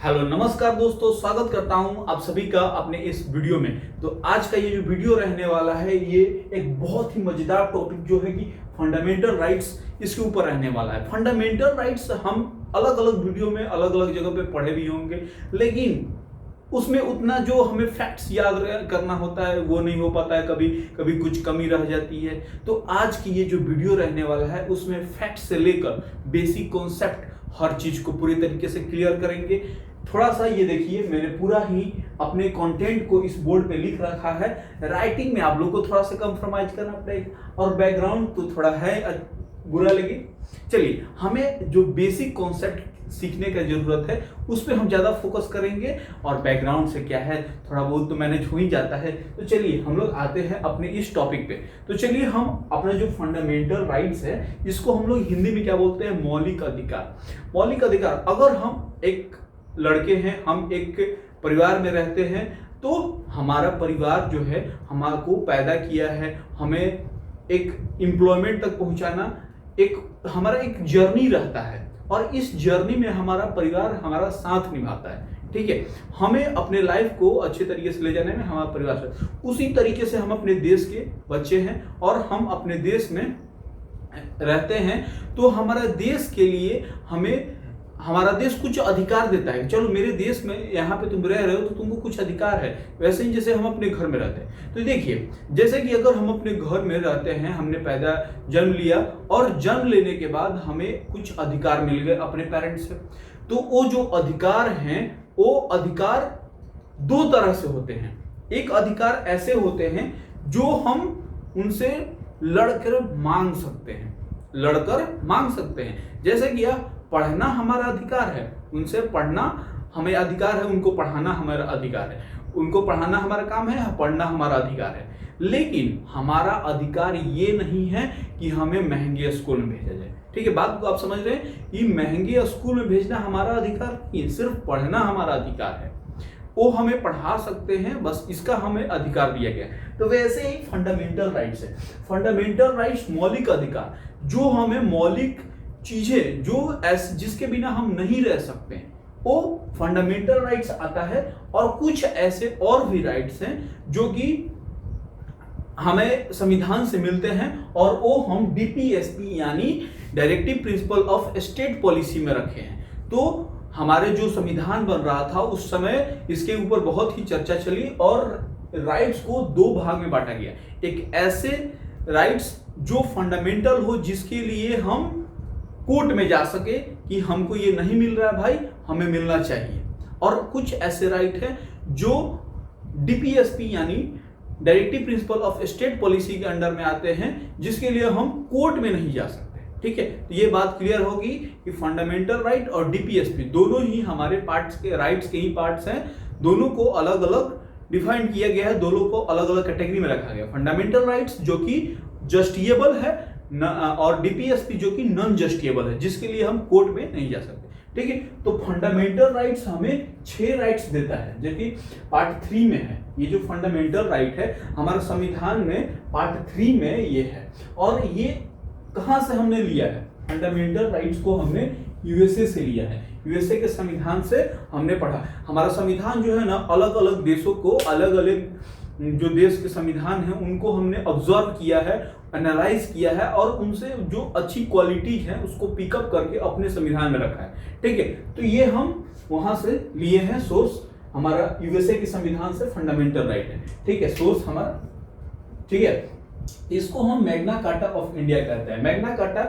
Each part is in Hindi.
हेलो नमस्कार दोस्तों, स्वागत करता हूं आप सभी का अपने इस वीडियो में। तो आज का ये जो वीडियो रहने वाला है ये एक बहुत ही मजेदार टॉपिक जो है कि फंडामेंटल राइट्स, इसके ऊपर रहने वाला है। फंडामेंटल राइट्स हम अलग अलग वीडियो में अलग अलग जगह पे पढ़े भी होंगे, लेकिन उसमें उतना जो हमें फैक्ट्स याद करना होता है वो नहीं हो पाता है, कभी कभी कुछ कमी रह जाती है। तो आज की ये जो वीडियो रहने वाला है उसमें फैक्ट्स से लेकर बेसिक कॉन्सेप्ट हर चीज को पूरी तरीके से क्लियर करेंगे। थोड़ा सा ये देखिए, मैंने पूरा ही अपने कंटेंट को इस बोर्ड पे लिख रखा है। राइटिंग में आप लोग को थोड़ा सा कंप्रोमाइज करना पड़ेगा और बैकग्राउंड तो थोड़ा है बुरा लगे। चलिए, हमें जो बेसिक कॉन्सेप्ट सीखने का जरूरत है उस पर हम ज्यादा फोकस करेंगे, और बैकग्राउंड से क्या है थोड़ा बहुत तो मैनेज हो ही जाता है। तो चलिए हम लोग आते हैं अपने इस टॉपिक पे। तो चलिए, हम अपना जो फंडामेंटल राइट्स है इसको हम लोग हिंदी में क्या बोलते हैं, मौलिक अधिकार। मौलिक अधिकार, अगर हम एक लड़के हैं, हम एक परिवार में रहते हैं, तो हमारा परिवार जो है हमारे पैदा किया है, हमें एक एम्प्लॉयमेंट तक पहुंचाना एक हमारा एक जर्नी रहता है, और इस जर्नी में हमारा परिवार हमारा साथ निभाता है। ठीक है, हमें अपने लाइफ को अच्छे तरीके से ले जाने में हमारा परिवार से, उसी तरीके से हम अपने देश के बच्चे हैं और हम अपने देश में रहते हैं। तो हमारा देश के लिए हमारा देश कुछ अधिकार देता है। चलो, मेरे देश में यहाँ पे तुम रह रहे हो तो तुमको कुछ अधिकार है, वैसे ही जैसे हम अपने घर में रहते हैं। तो देखिए, जैसे कि अगर हम अपने घर में रहते हैं, हमने जन्म लिया और जन्म लेने के बाद हमें कुछ अधिकार मिल गए अपने पेरेंट्स से। तो वो जो अधिकार हैं वो अधिकार दो तरह से होते हैं। एक अधिकार ऐसे होते हैं जो हम उनसे लड़कर मांग सकते हैं, जैसे कि पढ़ना हमारा अधिकार है, उनसे पढ़ना हमें अधिकार है, उनको पढ़ाना हमारा अधिकार है, उनको पढ़ाना हमारा काम है, पढ़ना हमारा अधिकार है। लेकिन हमारा अधिकार ये नहीं है कि हमें महंगे स्कूल में भेजा जाए। ठीक है, बात को आप समझ रहे हैं कि महंगे स्कूल में भेजना हमारा अधिकार नहीं है, सिर्फ पढ़ना हमारा अधिकार है। वो हमें पढ़ा सकते हैं, बस इसका हमें अधिकार दिया गया है। तो वैसे ही फंडामेंटल राइट्स है। फंडामेंटल राइट्स मौलिक अधिकार, जो हमें मौलिक चीजें जो जिसके बिना हम नहीं रह सकते हैं, वो फंडामेंटल राइट्स आता है। और कुछ ऐसे और भी राइट्स हैं जो कि हमें संविधान से मिलते हैं, और वो हम डीपीएसपी यानी directive principle of state policy में रखे हैं। तो हमारे जो संविधान बन रहा था उस समय इसके ऊपर बहुत ही चर्चा चली, और राइट्स को दो भाग में बांटा गया। एक ऐसे राइट्स जो फंडामेंटल हो, जिसके लिए हम कोर्ट में जा सके कि हमको ये नहीं मिल रहा है भाई, हमें मिलना चाहिए। और कुछ ऐसे राइट हैं जो डीपीएसपी यानी directive principle of state policy के अंडर में आते हैं, जिसके लिए हम कोर्ट में नहीं जा सकते। ठीक है, तो ये बात क्लियर होगी कि फंडामेंटल राइट और डीपीएसपी दोनों ही हमारे पार्ट्स के राइट्स के ही पार्ट्स हैं। दोनों को अलग अलग डिफाइन किया गया है, दोनों को अलग अलग कैटेगरी में रखा गया। फंडामेंटल राइट्स जो कि जस्टिएबल है और डीपीएसपी जो कि नॉन जस्टिएबल है, जिसके लिए हम कोर्ट में नहीं जा सकते। ठीक है, तो फंडामेंटल राइट्स हमें 6 राइट्स देता है, जो कि पार्ट 3 में है। ये जो फंडामेंटल राइट है हमारे संविधान में पार्ट 3 में ये है। और ये कहां से हमने लिया है? फंडामेंटल राइट्स को हमने यूएसए से लिया है। यूएसए के संविधान से हमने पढ़ा। हमारा संविधान जो है ना, अलग अलग देशों को, अलग अलग जो देश के संविधान है उनको हमने ऑब्जर्व किया है, एनालाइज किया है, और उनसे जो अच्छी क्वालिटी है उसको पिकअप करके अपने संविधान में रखा है। ठीक है, तो ये हम वहां से लिए हैं सोर्स। हमारा यूएसए के संविधान से फंडामेंटल राइट है। ठीक है, सोर्स हमारा। ठीक है, इसको हम मैग्ना कार्टा ऑफ इंडिया कहते हैं। मैग्ना कार्टा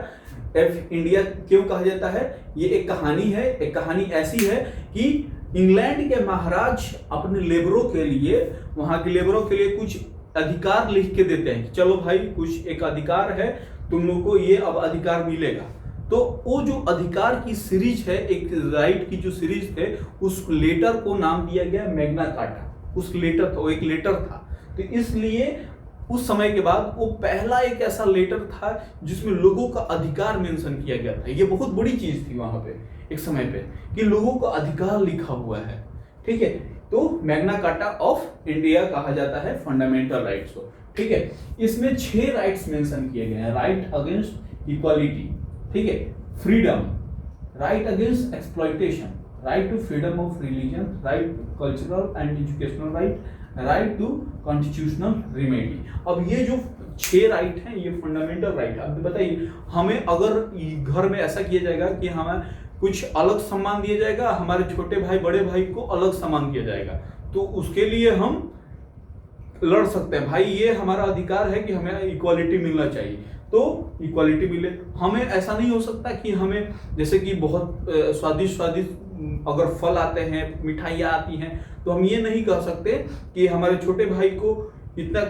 ऑफ इंडिया क्यों कहा जाता है? ये एक कहानी है। एक कहानी ऐसी है कि इंग्लैंड के महाराज अपने लेबरों के लिए, वहां के लेबरों के लिए कुछ अधिकार लिख के देते हैं। चलो भाई, कुछ एक अधिकार है, तुम लोग को ये अब अधिकार मिलेगा। तो वो जो अधिकार की सीरीज है, एक राइट की जो सीरीज है, उस लेटर को नाम दिया गया मैग्ना कार्टा। उस लेटर था, वो एक लेटर था। तो इसलिए उस समय के बाद वो पहला एक ऐसा लेटर था जिसमें लोगों का अधिकार मेंशन किया गया था। ये बहुत बड़ी चीज थी वहां पे एक समय पे, कि लोगों का अधिकार लिखा हुआ है। ठीक है, तो मैग्ना कार्टा ऑफ इंडिया कहा जाता है फंडामेंटल राइट्स को। ठीक है, इसमें 6 राइट्स मेंशन किए गए हैं। राइट अगेंस्ट इक्वालिटी, ठीक है, freedom, right against exploitation, right to freedom of religion, right cultural and educational right, right to constitutional remedy. अब ये जो 6 राइट हैं ये फंडामेंटल राइट है। अब बताइए हमें अगर घर में ऐसा किया जाएगा कि हमें कुछ अलग सम्मान दिया जाएगा, हमारे छोटे भाई बड़े भाई को अलग सम्मान दिया जाएगा, तो उसके लिए हम लड़ सकते हैं, भाई ये हमारा अधिकार है कि हमें इक्वालिटी मिलना चाहिए, तो इक्वालिटी मिले। हमें ऐसा नहीं हो सकता कि हमें जैसे कि बहुत स्वादिष्ट अगर फल आते हैं, मिठाइयाँ आती हैं, तो हम ये नहीं कह सकते कि हमारे छोटे भाई को इतना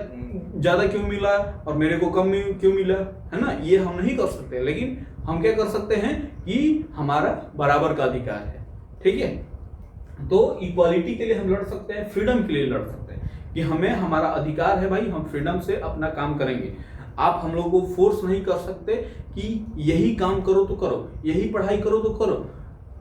ज़्यादा क्यों मिला और मेरे को कम क्यों मिला, है ना, ये हम नहीं कर सकते। लेकिन हम क्या कर सकते हैं कि हमारा बराबर का अधिकार है, ठीक है। तो इक्वालिटी के लिए हम लड़ सकते हैं, फ्रीडम के लिए लड़ सकते हैं कि हमें हमारा अधिकार है भाई, हम फ्रीडम से अपना काम करेंगे। आप हम लोगों को फोर्स नहीं कर सकते कि यही काम करो तो करो, यही पढ़ाई करो तो करो,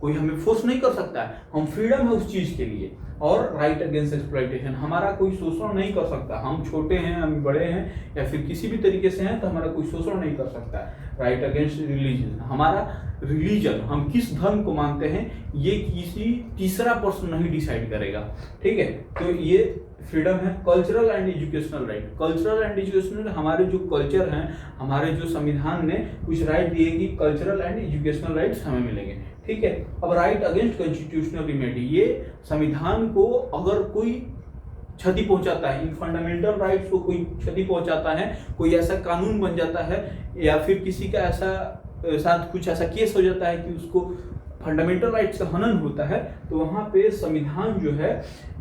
कोई हमें फोर्स नहीं कर सकता है। हम फ्रीडम है उस चीज के लिए। और राइट अगेंस्ट एक्सप्लॉयटेशन, हमारा कोई शोषण नहीं कर सकता। हम छोटे हैं, हम बड़े हैं या फिर किसी भी तरीके से हैं, तो हमारा कोई शोषण नहीं कर सकता है। राइट अगेंस्ट रिलीजन, हमारा रिलीजन, हम किस धर्म को मानते हैं, ये किसी तीसरा पर्सन नहीं डिसाइड करेगा, ठीक है। तो ये फ्रीडम है। Cultural and educational right, cultural and educational, हमारे जो कल्चर हैं, हमारे जो संविधान ने कुछ राइट दिए कि कल्चरल एंड एजुकेशनल राइट्स हमें मिलेंगे, ठीक है। अब राइट अगेंस्ट कॉन्स्टिट्यूशनल रिमेडी, ये संविधान को अगर कोई क्षति पहुंचाता है, इन फंडामेंटल राइट्स को कोई क्षति पहुंचाता है, कोई ऐसा कानून बन जाता है या फिर किसी का ऐसा साथ कुछ ऐसा केस हो जाता है कि उसको फंडामेंटल राइट्स का हनन होता है, तो वहां पे संविधान जो है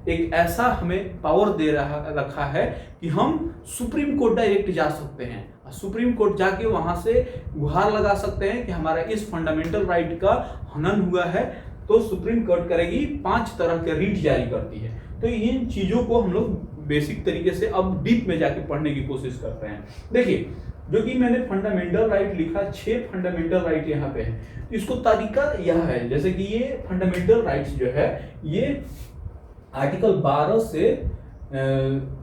एक ऐसा हमें पावर दे रखा है कि हम सुप्रीम कोर्ट डायरेक्ट जा सकते हैं। सुप्रीम कोर्ट जाके वहां से गुहार लगा सकते हैं कि हमारा इस फंडामेंटल राइट का हनन हुआ है, तो सुप्रीम कोर्ट करेगी, 5 तरह के रीट जारी करती है। तो इन चीजों को हम लोग बेसिक तरीके से अब डीप में जाके पढ़ने की कोशिश करते हैं। देखिए जो कि मैंने फंडामेंटल राइट लिखा, 6 फंडामेंटल राइट यहाँ पे है। इसको तरीका यह है, जैसे कि ये फंडामेंटल राइट्स जो है ये आर्टिकल 12 से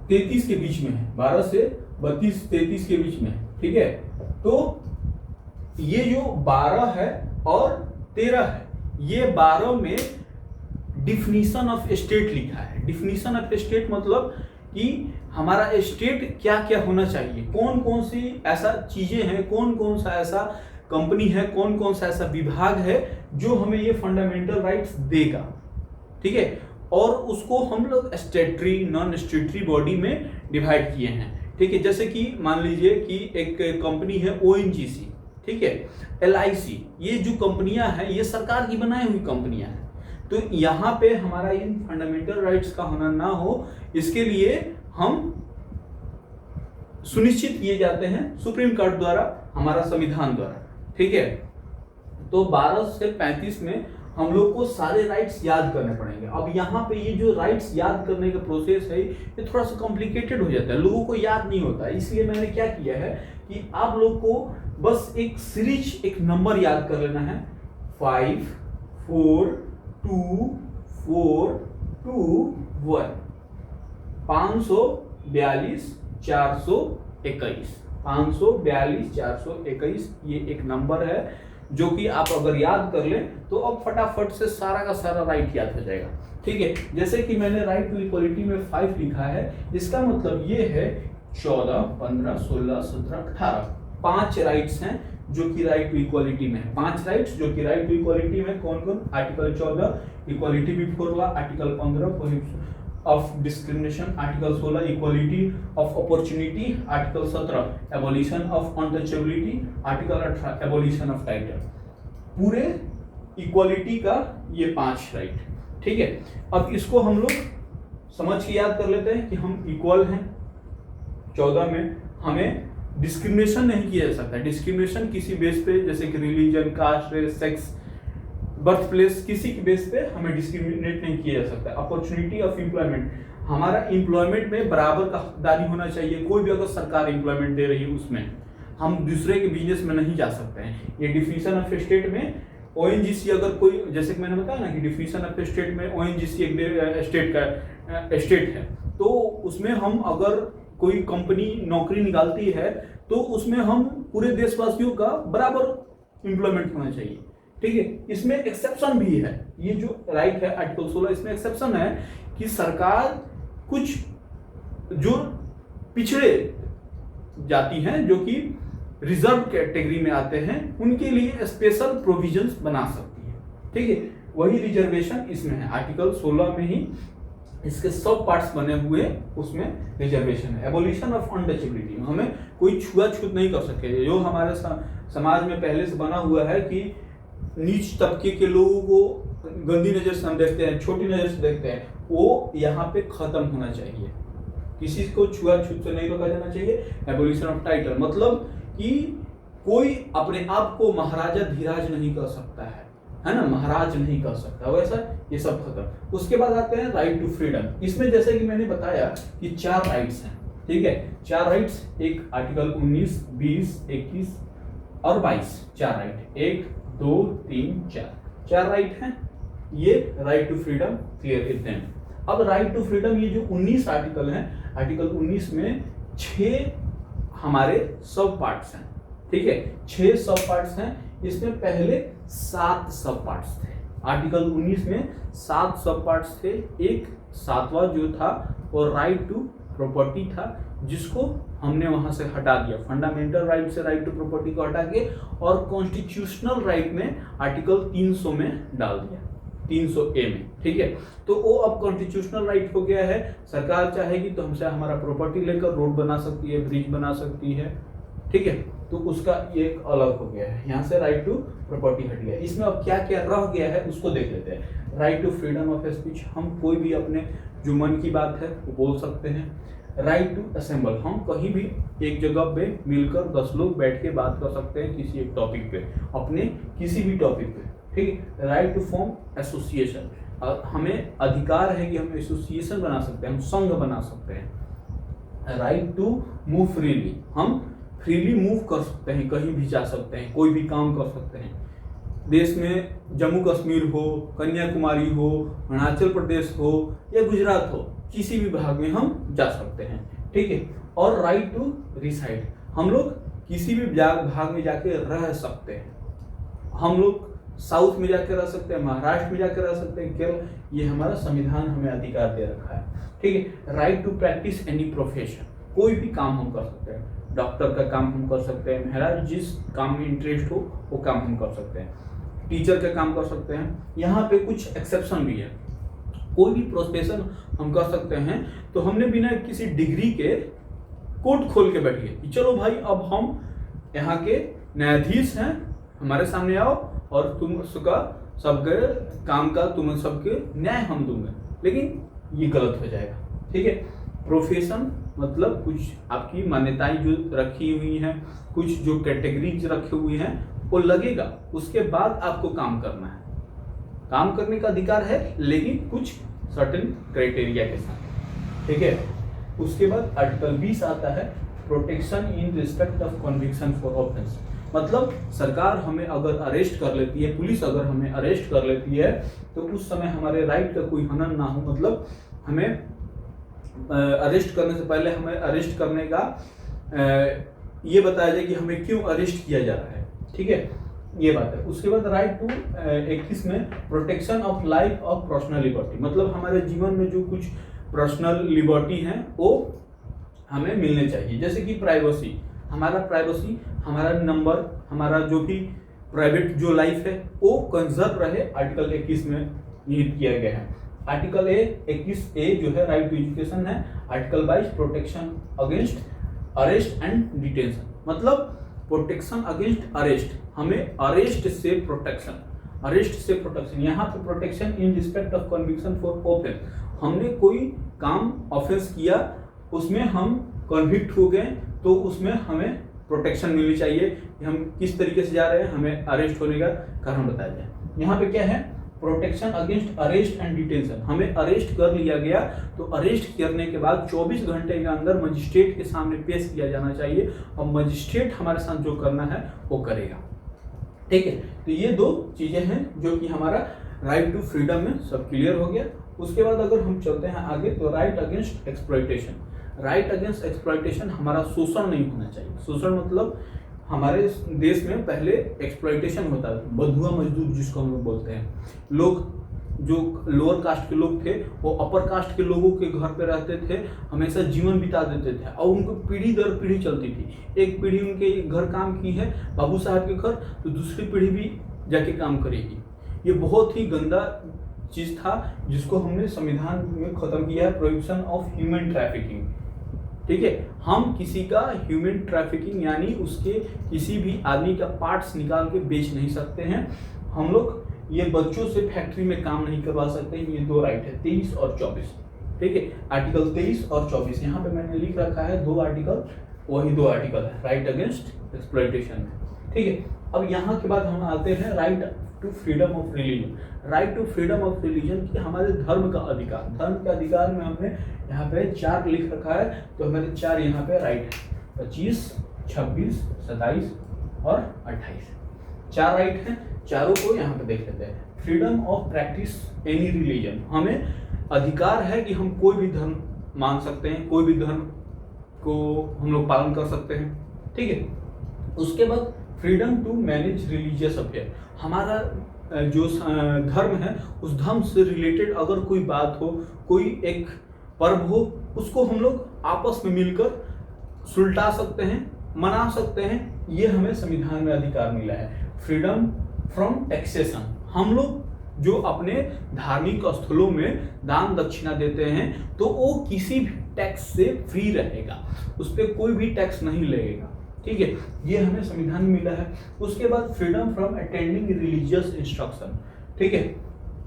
33 के बीच में है, 12 से 32-33 के बीच में, ठीक है। तो ये जो 12 है और 13 है, ये 12 में डिफिनीशन ऑफ स्टेट लिखा है। डिफिनीशन ऑफ स्टेट मतलब कि हमारा स्टेट क्या क्या होना चाहिए, कौन कौन सी ऐसा चीजें हैं, कौन कौन सा ऐसा कंपनी है, कौन कौन सा ऐसा विभाग है जो हमें ये फंडामेंटल राइट्स देगा, ठीक है। और उसको हम लोग स्टेटरी नॉन स्टेटरी बॉडी में डिवाइड किए हैं, ठीक है। जैसे कि मान लीजिए कि एक कंपनी है ONGC, ठीक है, LIC, ये जो कंपनियां हैं ये सरकार की बनाई हुई कंपनियां हैं। तो यहाँ पे हमारा इन फंडामेंटल राइट्स का होना ना हो, इसके लिए हम सुनिश्चित किए जाते हैं सुप्रीम कोर्ट द्वारा, हमारा संविधान द्वारा, ठीक है। तो 12 से 35 में हम लोग को सारे राइट्स याद करने पड़ेंगे। अब यहाँ पे ये जो राइट्स याद करने का प्रोसेस है ये थोड़ा सा कॉम्प्लिकेटेड हो जाता है, लोगों को याद नहीं होता। इसलिए मैंने क्या किया है कि आप लोग को बस एक सीरीज, एक नंबर याद कर लेना है, 5 4 2 4 2 1, 542 421, 542 421 ये एक नंबर है जो कि आप अगर याद कर लें तो अब फटाफट से सारा का सारा राइट याद हो जाएगा, ठीक है। जैसे कि मैंने राइट टू इक्वालिटी में 5 लिखा है, इसका मतलब ये है 14 15 16 17 18 5 राइट्स हैं जो कि राइट टू इक्वालिटी में है। 5 राइट्स जो कि राइट टू इक्वालिटी में कौन कौन, article 14 equality before law, article 15 of discrimination, article 16 equality of opportunity, article 17 abolition of untouchability, article 18 abolition of title. पूरे इक्वालिटी का ये 5 राइट, ठीक है। अब इसको हम लोग समझ के याद कर लेते हैं कि हम इक्वल हैं। 14 में हमें डिस्क्रिमिनेशन नहीं किया जा सकता। डिस्क्रिमिनेशन किसी बेस पे, जैसे कि religion, caste, race, sex, birthplace, किसी की बेस पे हमें डिस्क्रिमिनेट नहीं किया जा सकता। अपॉर्चुनिटी ऑफ एम्प्लॉयमेंट, हमारा एम्प्लॉयमेंट में बराबर का हकदारी होना चाहिए। कोई भी अगर सरकार एम्प्लॉयमेंट दे रही है उसमें हम दूसरे के बिजनेस में नहीं जा सकते हैं। ये डिफिनीशन ऑफ स्टेट में ONGC अगर कोई, जैसे कि मैंने बताया ना कि डिफिनीशन ऑफ स्टेट में ONGC एक स्टेट का स्टेट है, तो उसमें हम अगर कोई कंपनी नौकरी निकालती है तो उसमें हम पूरे देशवासियों का बराबर एम्प्लॉयमेंट होना चाहिए, ठीक है, इसमें एक्सेप्शन भी है। ये जो राइट है आर्टिकल 16, इसमें एक्सेप्शन है कि सरकार कुछ जो पिछड़े जाति हैं, जो कि रिजर्व कैटेगरी में आते हैं, उनके लिए स्पेशल प्रोविजंस बना सकती है। ठीक है, वही रिजर्वेशन इसमें है, आर्टिकल 16 में ही इसके सब पार्ट्स बने हुए, उसमें रिजर्वेशन है। एबोलिशन ऑफ अनटचेबिलिटी, हमें कोई छुआछूत नहीं कर सके। जो हमारे समाज में पहले से बना हुआ है कि नीच तबके के लोगों को गंदी नजर से हम देखते हैं, छोटी नजर से देखते हैं, वो यहाँ पे खत्म होना चाहिए। किसी को छुआछूत से नहीं रोका जाना चाहिए। एबोलिशन ऑफ टाइटल मतलब कि कोई अपने आप को महाराजा धीराज नहीं कर सकता है ना, महाराज नहीं कर सकता, वैसा ये सब खत्म। उसके बाद आते हैं राइट टू फ्रीडम। इसमें जैसे कि मैंने बताया कि 4 राइट्स हैं, ठीक है, 4 राइट्स, एक आर्टिकल 19, 20, 21 और 22, 4 राइट, 1, 2, 3, 4 राइट हैं। ये राइट टू फ्रीडम क्लियर करते हैं। अब राइट टू फ्रीडम, ये जो 19 आर्टिकल हैं, आर्टिकल 19 में 6 हमारे सब पार्ट्स हैं, ठीक है, 6 सब पार्ट्स हैं। इसमें पहले 7 सब पार्ट्स थे। आर्टिकल 19 में 7 सब पार्ट्स थे। एक 7वां जो था वो राइट टू प्रॉपर्टी था, जिसको हमने वहां से हटा दिया, फंडामेंटल राइट से राइट टू प्रॉपर्टी को हटा के, और कॉन्स्टिट्यूशनल राइट में आर्टिकल 300 में डाल दिया, 300A में। ठीक है, तो वो अब कॉन्स्टिट्यूशनल राइट हो गया है। सरकार चाहेगी तो हमसे हमारा प्रॉपर्टी लेकर रोड बना सकती है, ब्रिज बना सकती है, ठीक है, तो उसका ये एक अलग हो गया है। यहाँ से राइट टू प्रॉपर्टी हट गया। इसमें अब क्या क्या रह गया है उसको देख लेते हैं। Right to freedom of speech, हम कोई भी अपने जो मन की बात है वो बोल सकते हैं। राइट टू असेंबल, हम कहीं भी एक जगह पे मिलकर 10 लोग बैठ के बात कर सकते हैं किसी एक टॉपिक पे, अपने किसी भी टॉपिक पे, ठीक है। राइट टू फॉर्म एसोसिएशन, हमें अधिकार है कि हम एसोसिएशन बना सकते हैं, हम संघ बना सकते हैं। राइट टू मूव फ्रीली, हम फ्रीली मूव कर सकते हैं, कहीं भी जा सकते हैं, कोई भी काम कर सकते हैं। देश में जम्मू कश्मीर हो, कन्याकुमारी हो, अरुणाचल प्रदेश हो या गुजरात हो, किसी भी भाग में हम जा सकते हैं, ठीक है। और राइट टू रिसाइड, हम लोग किसी भी भाग में जाके रह सकते हैं। हम लोग साउथ में जाकर रह सकते हैं, महाराष्ट्र में जाकर रह सकते हैं, केरल, ये हमारा संविधान हमें अधिकार दे रखा है, ठीक है। Right to practise any profession, कोई भी काम हम कर सकते हैं। डॉक्टर का काम हम कर सकते हैं, महाराज जिस काम में इंटरेस्ट हो वो काम हम कर सकते हैं। टीचर का काम कर सकते हैं। यहाँ पे कुछ एक्सेप्शन भी है, कोई भी प्रोफेशन हम कर सकते हैं। तो हमने बिना किसी डिग्री के कोर्ट खोल के बैठिए कि चलो भाई अब हम यहाँ के न्यायाधीश हैं, हमारे सामने आओ और तुम उसका सबके काम का तुम सबके न्याय हम दूंगे, लेकिन ये गलत हो जाएगा, ठीक है। प्रोफेशन मतलब कुछ आपकी मान्यताएं जो रखी हुई हैं, कुछ जो कैटेगरीज रखी हुई हैं वो लगेगा, उसके बाद आपको काम करना है। काम करने का अधिकार है लेकिन कुछ सर्टेन क्राइटेरिया के साथ, ठीक है। उसके बाद आर्टिकल 20 आता है, protection in respect of conviction for offence, मतलब सरकार हमें अगर अरेस्ट कर लेती है, पुलिस अगर हमें अरेस्ट कर लेती है, तो उस समय हमारे राइट का कोई हनन ना हो। मतलब हमें अरेस्ट करने से पहले हमें अरेस्ट करने का ये बताया जाए कि हमें क्यों अरेस्ट किया जा रहा है, ठीक है, ये बात है। उसके बाद राइट टू 21 में protection of life of personal liberty, मतलब हमारे जीवन में जो कुछ पर्सनल लिबर्टी हैं वो हमें मिलने चाहिए, जैसे कि प्राइवेसी, हमारा नंबर, हमारा जो भी प्राइवेट जो लाइफ है वो कंजर्व रहे, आर्टिकल 21 में निहित किया गया है। आर्टिकल 21A जो है राइट टू एजुकेशन है। Article 22 protection against arrest and detention, मतलब प्रोटेक्शन अगेंस्ट अरेस्ट, हमें अरेस्ट से प्रोटेक्शन, यहाँ पे protection in respect of conviction for offence, हमने कोई काम ऑफेंस किया, उसमें हम कन्विक्ट हो गए, तो उसमें हमें प्रोटेक्शन मिलनी चाहिए कि हम किस तरीके से जा रहे हैं, हमें अरेस्ट होने का कारण बताया जाए। यहाँ पे क्या है, protection against arrest and detention, हमें अरेस्ट कर लिया गया तो अरेस्ट करने के बाद 24 घंटे के अंदर मजिस्ट्रेट के सामने पेश किया जाना चाहिए, और मजिस्ट्रेट हमारे साथ जो करना है वो करेगा, ठीक है। तो ये 2 चीजें हैं जो कि हमारा राइट टू फ्रीडम में सब क्लियर हो गया। उसके बाद अगर हम चलते हैं आगे, तो right against exploitation, right against exploitation, हमारा शोषण नहीं होना चाहिए। शोषण मतलब हमारे देश में पहले एक्सप्लॉइटेशन होता था, बंधुआ मजदूर जिसको हम लोग बोलते हैं। लोग जो लोअर कास्ट के लोग थे वो अपर कास्ट के लोगों के घर पे रहते थे, हमेशा जीवन बिता देते थे और उनको पीढ़ी दर पीढ़ी चलती थी। एक पीढ़ी उनके घर काम की है बाबू साहब के घर, तो दूसरी पीढ़ी भी जाके काम करेगी। ये बहुत ही गंदा चीज़ था जिसको हमने संविधान में ख़त्म किया है, प्रोहिबिशन ऑफ ह्यूमन ट्रैफिकिंग। ठीक है, हम किसी का ह्यूमन ट्रैफिकिंग यानी उसके किसी भी आदमी का पार्ट्स निकाल के बेच नहीं सकते हैं। हम लोग ये बच्चों से फैक्ट्री में काम नहीं करवा सकते हैं। ये 2 राइट है, 23 और 24। ठीक है, आर्टिकल 23 और 24 यहाँ पे मैंने लिख रखा है, 2 आर्टिकल, वही 2 आर्टिकल है राइट अगेंस्ट एक्सप्लॉइटेशन में। ठीक है, अब यहाँ के बाद हम आते हैं right to freedom of religion. Right to freedom of religion की हमारे धर्म का अधिकार, धर्म के अधिकार में हमने यहाँ पे 4 लिख रखा है, तो हमारे 4 यहाँ पे राइट है, 25, 26, 27 और 28। 4 राइट हैं, चारों को यहाँ पे देख लेते हैं। Freedom of practice any religion, हमें अधिकार है कि हम कोई भी धर्म मान सकते हैं, कोई भी धर्म को हम लोग पालन कर सकते हैं। ठीक है, उसके बाद freedom to manage religious affair, हमारा जो धर्म है उस धर्म से रिलेटेड अगर कोई बात हो, कोई एक पर्व हो, उसको हम लोग आपस में मिलकर सुलटा सकते हैं, मना सकते हैं। ये हमें संविधान में अधिकार मिला है। फ्रीडम फ्रॉम टैक्सेशन, हम लोग जो अपने धार्मिक स्थलों में दान दक्षिणा देते हैं तो वो किसी भी टैक्स से फ्री रहेगा, उस पर कोई भी टैक्स नहीं लगेगा। ठीक है, ये हमें संविधान में मिला है। उसके बाद freedom from attending religious instruction. ठीक है,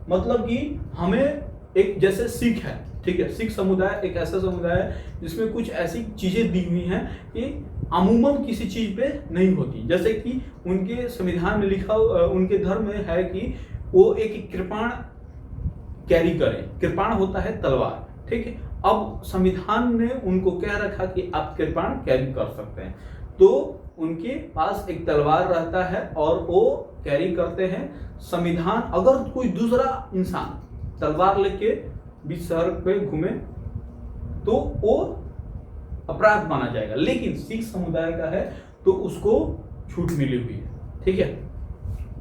मतलब कि हमें एक जैसे सिख है, ठीक है, सिख समुदाय एक ऐसा समुदाय है जिसमें कुछ ऐसी चीजें दी हुई हैं कि अमूमन किसी चीज पे नहीं होती। जैसे कि उनके संविधान में लिखा, उनके धर्म में है कि वो एक कृपाण कैरी करें। कृपाण होता है तलवार। ठीक है, अब संविधान ने उनको कह रखा कि आप कृपाण कैरी कर सकते हैं, तो उनके पास एक तलवार रहता है और वो कैरी करते हैं। संविधान, अगर कोई दूसरा इंसान तलवार लेके बीच सड़क पे घूमे तो वो अपराध माना जाएगा, लेकिन सिख समुदाय का है तो उसको छूट मिली हुई है। ठीक है,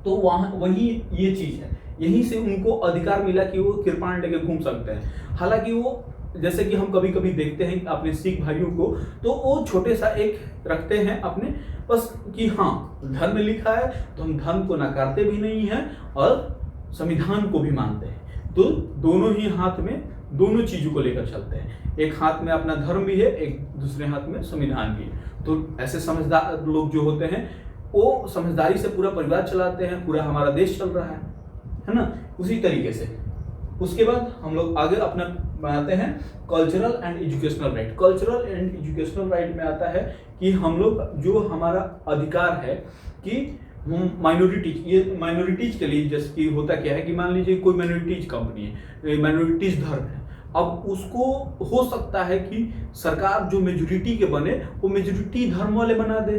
तो वहाँ वही ये चीज है, यहीं से उनको अधिकार मिला कि वो कृपाण लेके घूम सकते हैं। हालांकि वो, जैसे कि हम कभी कभी देखते हैं अपने सिख भाइयों को, तो वो छोटे सा एक रखते हैं अपने बस कि हाँ धर्म में लिखा है तो हम धर्म को नकारते भी नहीं हैं और संविधान को भी मानते हैं। तो दोनों ही हाथ में दोनों चीजों को लेकर चलते हैं, एक हाथ में अपना धर्म भी है, एक दूसरे हाथ में संविधान भी है। तो ऐसे समझदार लोग जो होते हैं वो समझदारी से पूरा परिवार चलाते हैं, पूरा हमारा देश चल रहा है ना, उसी तरीके से। उसके बाद हम लोग आगे अपना बनाते हैं cultural and educational right. Cultural and educational right में आता है कि हम लोग जो हमारा अधिकार है कि माइनॉरिटीज, ये माइनॉरिटीज के लिए जैसे कि होता क्या है कि मान लीजिए कोई माइनॉरिटीज कंपनी है, माइनॉरिटीज धर्म है, अब उसको हो सकता है कि सरकार जो मेजोरिटी के बने वो मेजोरिटी धर्म वाले बना दे,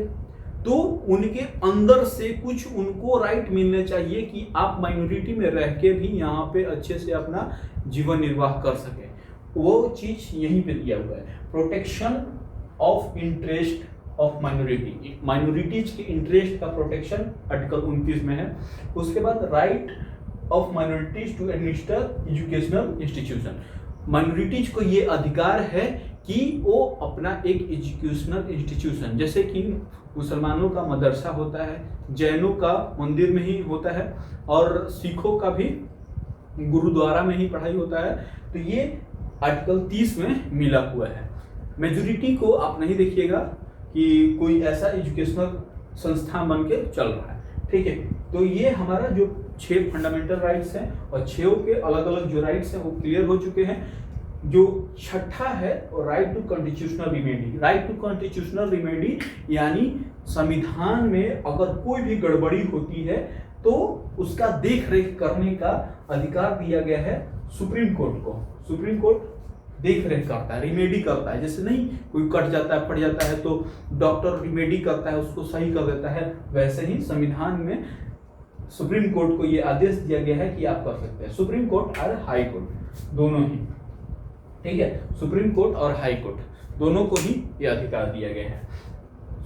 तो उनके अंदर से कुछ उनको राइट मिलने चाहिए कि आप माइनॉरिटी में रह के भी यहाँ पे अच्छे से अपना जीवन निर्वाह कर सके। वो चीज यहीं पे दिया हुआ है, protection of interest of minority, minorities के इंटरेस्ट का प्रोटेक्शन आर्टिकल 29 में है। उसके बाद right of minorities to administer educational institution, minorities को ये अधिकार है कि वो अपना एक एजुकेशनल इंस्टीट्यूशन, जैसे कि मुसलमानों का मदरसा होता है, जैनों का मंदिर में ही होता है और सिखों का भी गुरुद्वारा में ही पढ़ाई होता है, तो ये आर्टिकल 30 में मिला हुआ है। मेजोरिटी को आप नहीं देखिएगा कि कोई ऐसा एजुकेशनल संस्थान बन के चल रहा है। ठीक है, तो ये हमारा जो 6 फंडामेंटल राइट्स हैं और 6 के अलग अलग जो राइट्स हैं वो क्लियर हो चुके हैं। जो छठा है right to constitutional remedy. Right to constitutional remedy यानी संविधान में अगर कोई भी गड़बड़ी होती है तो उसका देख रेख करने का अधिकार दिया गया है सुप्रीम कोर्ट को। सुप्रीम कोर्ट देख रेख करता है, रिमेडी करता है। जैसे नहीं कोई कट जाता है, फट जाता है तो डॉक्टर रिमेडी करता है, उसको सही कर देता है, वैसे ही संविधान में सुप्रीम कोर्ट को ये आदेश दिया गया है कि आप कर सकते हैं। सुप्रीम कोर्ट और हाई कोर्ट दोनों ही, ठीक है, सुप्रीम कोर्ट और हाई कोर्ट दोनों को ही ये अधिकार दिया गया है।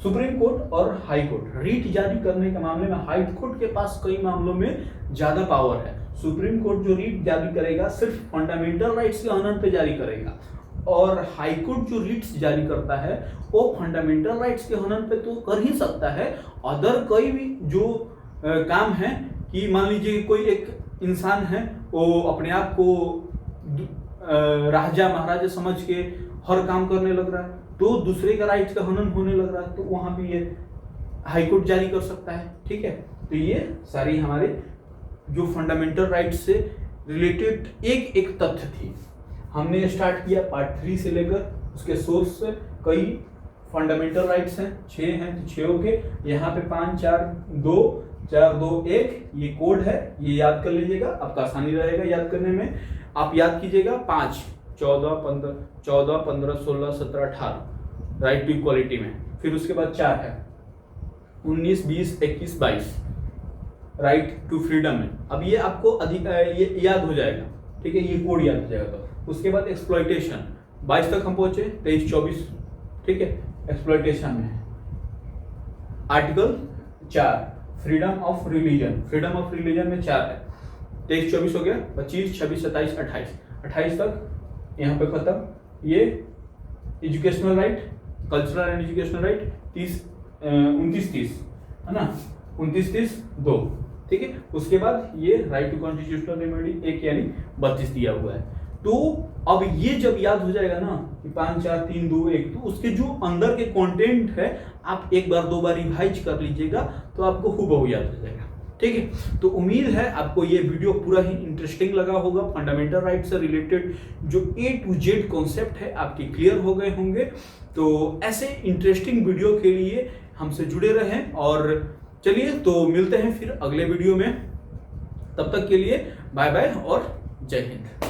सुप्रीम कोर्ट और हाई कोर्ट रीट जारी करने के मामले में हाई कोर्ट के पास कई मामलों में ज्यादा पावर है। सुप्रीम कोर्ट जो रीट जारी करेगा सिर्फ फंडामेंटल राइट्स के हनन पे जारी करेगा, और हाई कोर्ट जो रीट्स जारी करता है वो फंडामेंटल राइट्स के हनन पे तो कर ही सकता है। अदर कोई भी जो काम है कि मान लीजिए कोई एक इंसान है वो अपने आप को राजा महाराजा समझ के हर काम करने लग रहा है, तो दूसरे का राइट्स का हनन होने लग रहा है, तो वहां भी ये हाई कोर्ट जारी कर सकता है। ठीक है, तो ये सारी हमारे जो फंडामेंटल राइट्स से रिलेटेड एक एक तथ्य थी। हमने स्टार्ट किया पार्ट 3 से लेकर उसके सोर्स से। कई फंडामेंटल राइट्स हैं, 6 हैं, तो 6 हो गए। यहाँ पे 5 4 2 4 2 1 ये कोड है, ये याद कर लीजिएगा, आपका आसानी रहेगा याद करने में। आप याद कीजिएगा 5 14 15 16 17 18 राइट टू इक्वालिटी में। फिर उसके बाद 4 है 19 20 21 22 राइट टू फ्रीडम में। अब ये आपको अधिक ये याद हो जाएगा, ठीक है, ये कोड याद हो जाएगा। तो उसके बाद एक्सप्लॉयटेशन 22 तक हम पहुंचे, 23 24, ठीक है, एक्सप्लॉयटेशन में article 4 freedom of religion, freedom of religion में 4 है। 23 24 हो गया, 25 26 27 28 तक यहाँ पे खत्म। ये educational right, cultural and educational right 29 30 है ना, 29 30 2, ठीक है। उसके बाद ये राइट टू कॉन्स्टिट्यूशनल रेमेडी 1 यानी 32 दिया हुआ है। तो अब ये जब याद हो जाएगा ना कि 5 4 3 2 1, तो उसके जो अंदर के कंटेंट है आप एक बार दो बार रिवाइज कर लीजिएगा तो आपको हूबहू याद हो जाएगा, ठीक है। तो उम्मीद है आपको ये वीडियो पूरा ही इंटरेस्टिंग लगा होगा। फंडामेंटल राइट से रिलेटेड जो A to Z कॉन्सेप्ट है आपके क्लियर हो गए होंगे। तो ऐसे इंटरेस्टिंग वीडियो के लिए हमसे जुड़े रहें, और चलिए तो मिलते हैं फिर अगले वीडियो में। तब तक के लिए बाय बाय और जय हिंद।